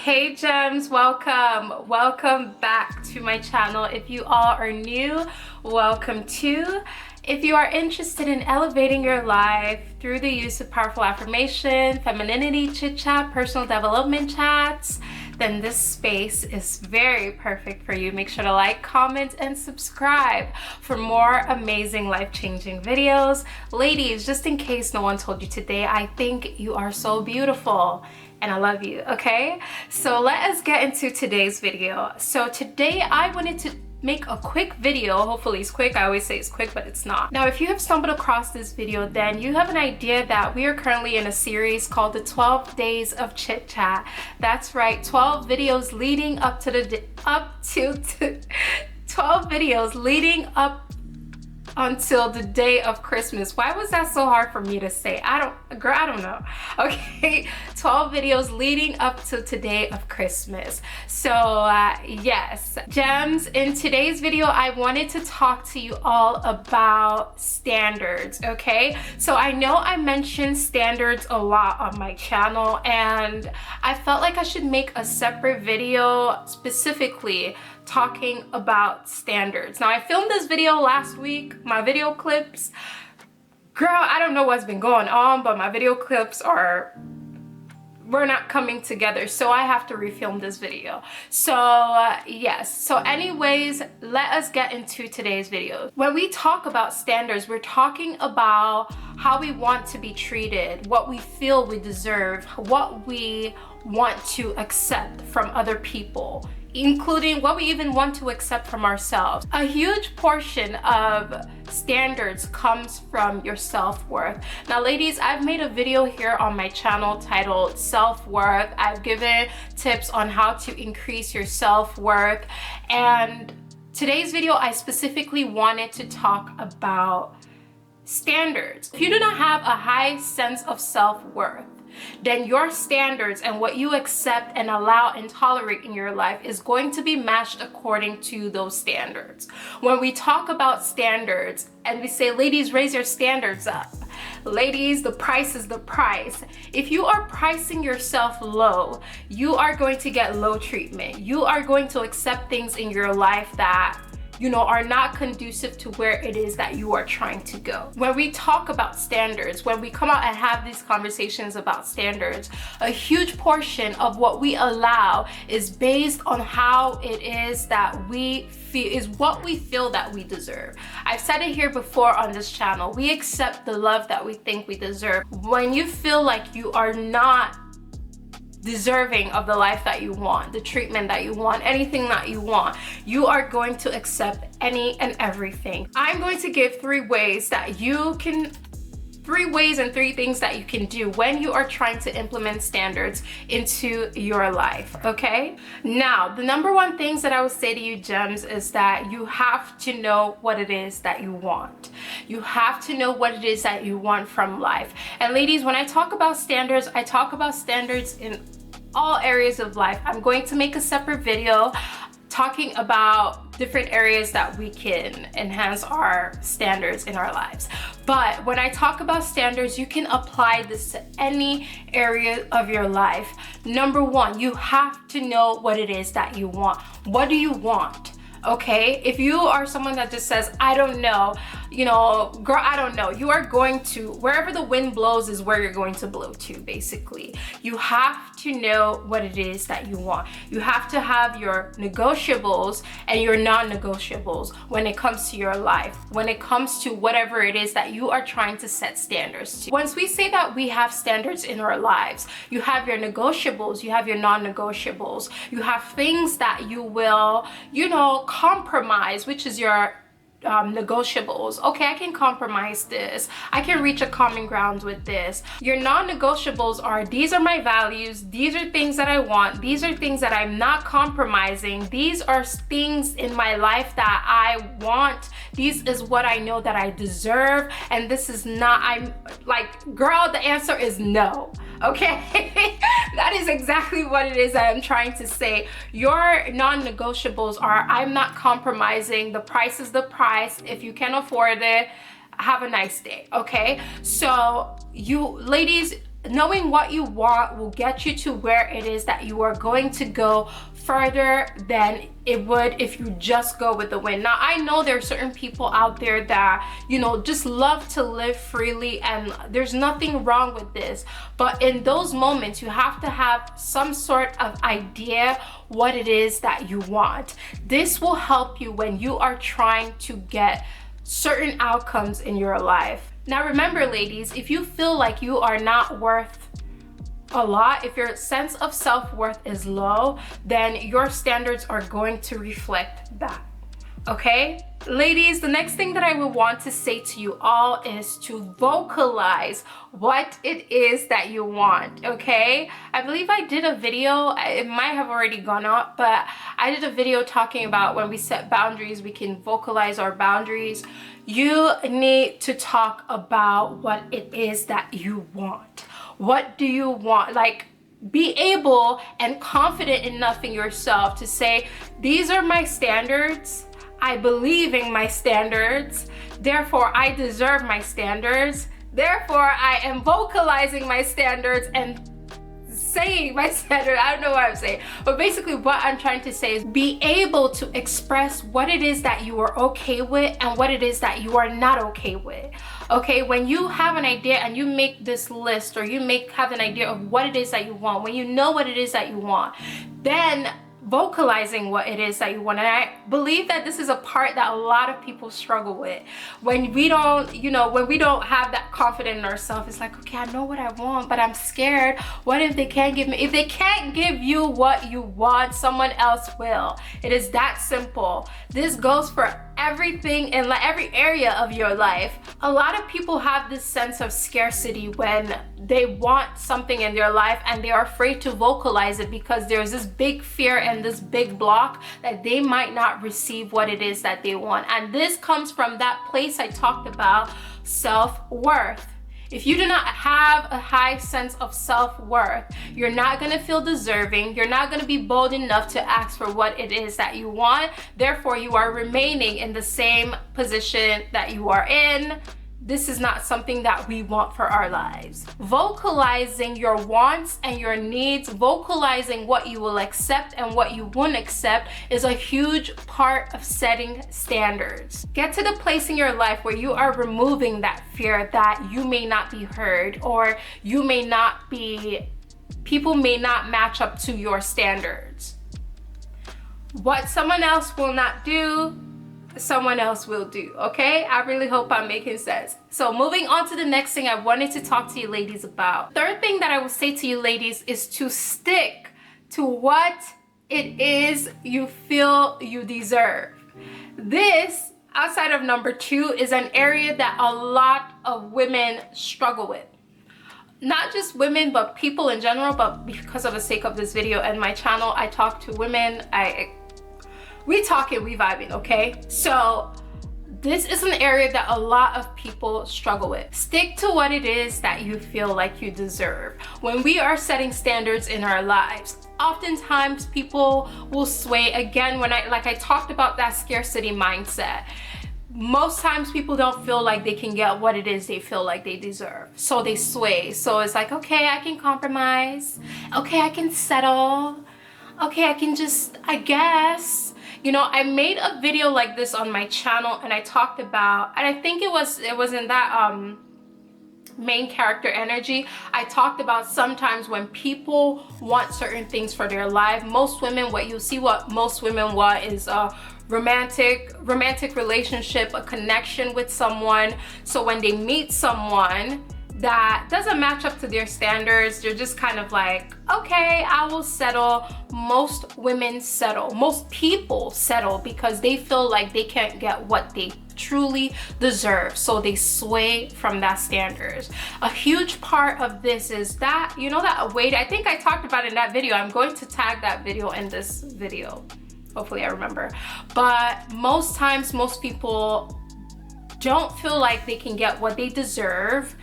Hey gems, welcome back to my channel. If you all are new, welcome too. If you are interested in elevating your life through the use of powerful affirmation, femininity chit chat, personal development chats, then this space is very perfect for you. Make sure to like, comment, and subscribe for more amazing life-changing videos. Ladies, just in case no one told you today, I think you are so beautiful and I love you, okay? So let us get into today's video. So today I wanted to make a quick video. Hopefully it's quick. I always say it's quick, but it's not. Now, if you have stumbled across this video, then you have an idea that we are currently in a series called the 12 Days of Chit-Chat. That's right, 12 videos leading up to 12 videos leading up until the day of Christmas. Why was that so hard for me to say? I don't know. Okay, 12 videos leading up to today of Christmas. So yes, gems, in today's video I wanted to talk to you all about standards. Okay, so I know I mentioned standards a lot on my channel, and I felt like I should make a separate video specifically talking about standards. Now, I filmed this video last week, my video clips. Girl, I don't know what's been going on, but my video clips we're not coming together, so I have to refilm this video. So yes, so anyways, let us get into today's video. When we talk about standards, we're talking about how we want to be treated, what we feel we deserve, what we want to accept from other people, including what we even want to accept from ourselves. A huge portion of standards comes from your self-worth. Now, ladies, I've made a video here on my channel titled Self-Worth. I've given tips on how to increase your self-worth, and today's video I specifically wanted to talk about standards. If you do not have a high sense of self-worth, then your standards and what you accept and allow and tolerate in your life is going to be matched according to those standards. When we talk about standards and we say, ladies, raise your standards up. Ladies, the price is the price. If you are pricing yourself low, you are going to get low treatment. You are going to accept things in your life that are not conducive to where it is that you are trying to go. When we talk about standards, when we come out and have these conversations about standards, a huge portion of what we allow is based on how it is that we feel, is what we feel that we deserve. I've said it here before on this channel. We accept the love that we think we deserve. When you feel like you are not deserving of the life that you want, the treatment that you want, anything that you want, you are going to accept any and everything. I'm going to give three ways and three things that you can do when you are trying to implement standards into your life, okay? Now, the number one things that I would say to you, gems, is that you have to know what it is that you want. You have to know what it is that you want from life. And ladies, when I talk about standards, I talk about standards in all areas of life. I'm going to make a separate video talking about different areas that we can enhance our standards in our lives. But when I talk about standards, you can apply this to any area of your life. Number one, you have to know what it is that you want. What do you want? Okay, if you are someone that just says, I don't know, girl, I don't know, you are going to, wherever the wind blows is where you're going to blow to, basically. You have to know what it is that you want. You have to have your negotiables and your non-negotiables when it comes to your life, when it comes to whatever it is that you are trying to set standards to. Once we say that we have standards in our lives, you have your negotiables, you have your non-negotiables, you have things that you will, compromise, which is your negotiables. Okay, I can compromise this. I can reach a common ground with this. Your non-negotiables are, these are my values. These are things that I want. These are things that I'm not compromising. These are things in my life that I want. This is what I know that I deserve. And this is not, I'm like, girl, the answer is no. Okay, that is exactly what it is that I'm trying to say. Your non-negotiables are, I'm not compromising. The price is the price. If you can afford it, have a nice day. Okay, so you ladies, knowing what you want will get you to where it is that you are going to go further than it would if you just go with the wind. Now, I know there are certain people out there that, you know, just love to live freely, and there's nothing wrong with this. But in those moments, you have to have some sort of idea what it is that you want. This will help you when you are trying to get certain outcomes in your life. Now remember, ladies, if you feel like you are not worth a lot, if your sense of self-worth is low, then your standards are going to reflect that. Okay? Ladies, the next thing that I would want to say to you all is to vocalize what it is that you want, okay? I believe I did a video, it might have already gone up, but I did a video talking about when we set boundaries, we can vocalize our boundaries. You need to talk about what it is that you want. What do you want? Like, be able and confident enough in yourself to say, these are my standards. I believe in my standards. Therefore, I deserve my standards. Therefore, I am vocalizing my standards and saying my standard. I don't know what I'm saying, but basically what I'm trying to say is be able to express what it is that you are okay with and what it is that you are not okay with. Okay, when you have an idea and you make this list, or you have an idea of what it is that you want, when you know what it is that you want, then vocalizing what it is that you want. And I believe that this is a part that a lot of people struggle with. When we don't, you know, when we don't have that confidence in ourselves, it's like, okay, I know what I want, but I'm scared. What if they can't give me? If they can't give you what you want, someone else will. It is that simple. This goes for everything in like every area of your life. A lot of people have this sense of scarcity when they want something in their life and they are afraid to vocalize it because there's this big fear and this big block that they might not receive what it is that they want. And this comes from that place I talked about, self-worth. If you do not have a high sense of self-worth, you're not going to feel deserving. You're not going to be bold enough to ask for what it is that you want. Therefore, you are remaining in the same position that you are in. This is not something that we want for our lives. Vocalizing your wants and your needs, vocalizing what you will accept and what you won't accept is a huge part of setting standards. Get to the place in your life where you are removing that fear that you may not be heard, or you may not be, people may not match up to your standards. What someone else will not do, someone else will do, okay? I really hope I'm making sense. So moving on to the next thing I wanted to talk to you ladies about. Third thing that I will say to you ladies is to stick to what it is you feel you deserve. This, outside of number 2, is an area that a lot of women struggle with. Not just women, but people in general, but because of the sake of this video and my channel, I talk to women, we talking, we vibing, okay? So this is an area that a lot of people struggle with. Stick to what it is that you feel like you deserve. When we are setting standards in our lives, oftentimes people will sway. Again, when I talked about that scarcity mindset, most times people don't feel like they can get what it is they feel like they deserve. So they sway. So it's like, okay, I can compromise. Okay, I can settle. Okay, I can just, I guess. You know, I made a video like this on my channel and I talked about, and I think it was in that main character energy. I talked about sometimes when people want certain things for their life, most women, what most women want is a romantic relationship, a connection with someone. So when they meet someone that doesn't match up to their standards, they're just kind of like, okay, I will settle. Most women settle, most people settle because they feel like they can't get what they truly deserve, so they sway from that standards. A huge part of this is that, you know, that weight, I think I talked about in that video. I'm going to tag that video in this video, hopefully I remember. But most times, most people don't feel like they can get what they deserve.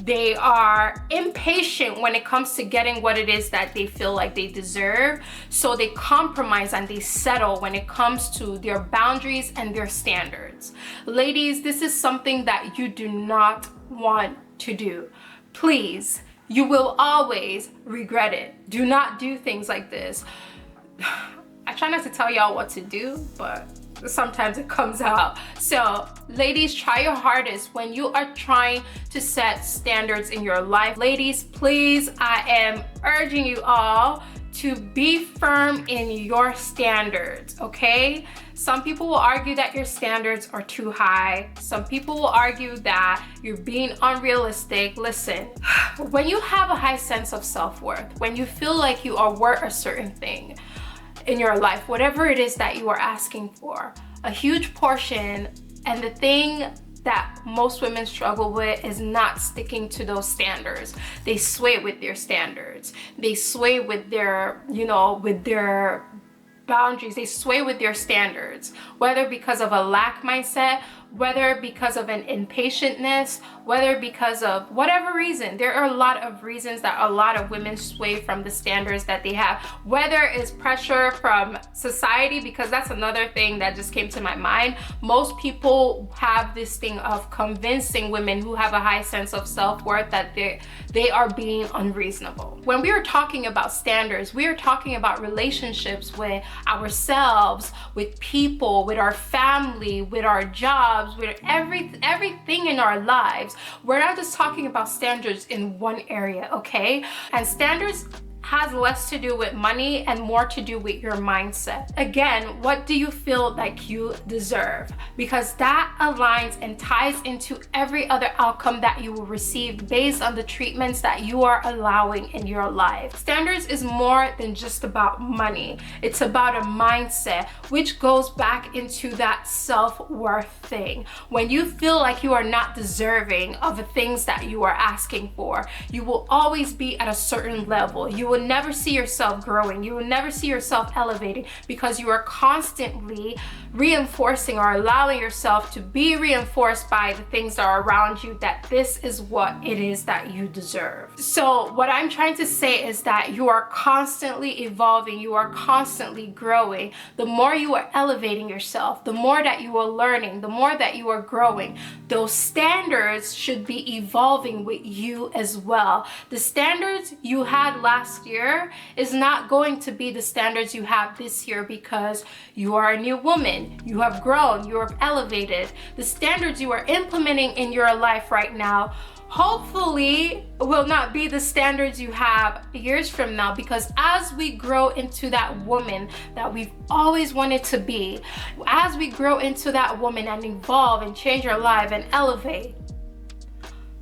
They are impatient when it comes to getting what it is that they feel like they deserve. So they compromise and they settle when it comes to their boundaries and their standards. Ladies, this is something that you do not want to do. Please you will always regret it. Do not do things like this. I try not to tell y'all what to do, but sometimes it comes out. So ladies, try your hardest when you are trying to set standards in your life. Ladies, please, I am urging you all to be firm in your standards, okay? Some people will argue that your standards are too high. Some people will argue that you're being unrealistic. Listen, when you have a high sense of self-worth, when you feel like you are worth a certain thing in your life, whatever it is that you are asking for, a huge portion, and the thing that most women struggle with is not sticking to those standards. They sway with their standards. They sway with their, with their boundaries. They sway with their standards, whether because of a lack mindset, whether because of an impatientness, whether because of whatever reason. There are a lot of reasons that a lot of women sway from the standards that they have, whether it's pressure from society, because that's another thing that just came to my mind. Most people have this thing of convincing women who have a high sense of self-worth that they are being unreasonable. When we are talking about standards, we are talking about relationships with ourselves, with people, with our family, with our jobs, with everything in our lives. We're not just talking about standards in one area, okay? And standards has less to do with money and more to do with your mindset. Again, what do you feel like you deserve? Because that aligns and ties into every other outcome that you will receive based on the treatments that you are allowing in your life. Standards is more than just about money. It's about a mindset, which goes back into that self-worth thing. When you feel like you are not deserving of the things that you are asking for, you will always be at a certain level. You will never see yourself growing. You will never see yourself elevating because you are constantly reinforcing or allowing yourself to be reinforced by the things that are around you, that this is what it is that you deserve. So what I'm trying to say is that you are constantly evolving. You are constantly growing. The more you are elevating yourself, the more that you are learning, the more that you are growing, those standards should be evolving with you as well. The standards you had last year is not going to be the standards you have this year because you are a new woman. You have grown, you have elevated. The standards you are implementing in your life right now hopefully will not be the standards you have years from now, because as we grow into that woman that we've always wanted to be, as we grow into that woman and evolve and change our life and elevate,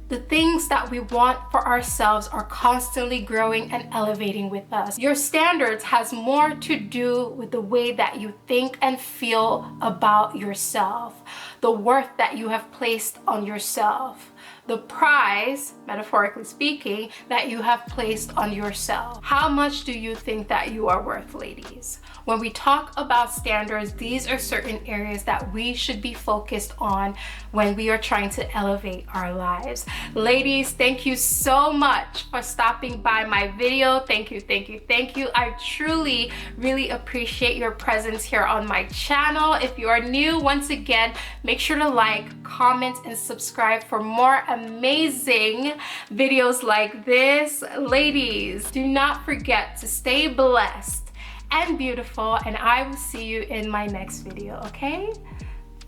the things that we want for ourselves are constantly growing and elevating with us. Your standards has more to do with the way that you think and feel about yourself, the worth that you have placed on yourself, the prize, metaphorically speaking, that you have placed on yourself. How much do you think that you are worth, ladies? When we talk about standards, these are certain areas that we should be focused on when we are trying to elevate our lives. Ladies, thank you so much for stopping by my video. Thank you, thank you, thank you. I truly, really appreciate your presence here on my channel. If you are new, once again, make sure to like, comment, and subscribe for more amazing videos like this. Ladies, do not forget to stay blessed and beautiful, and I will see you in my next video, okay?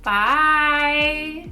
Bye.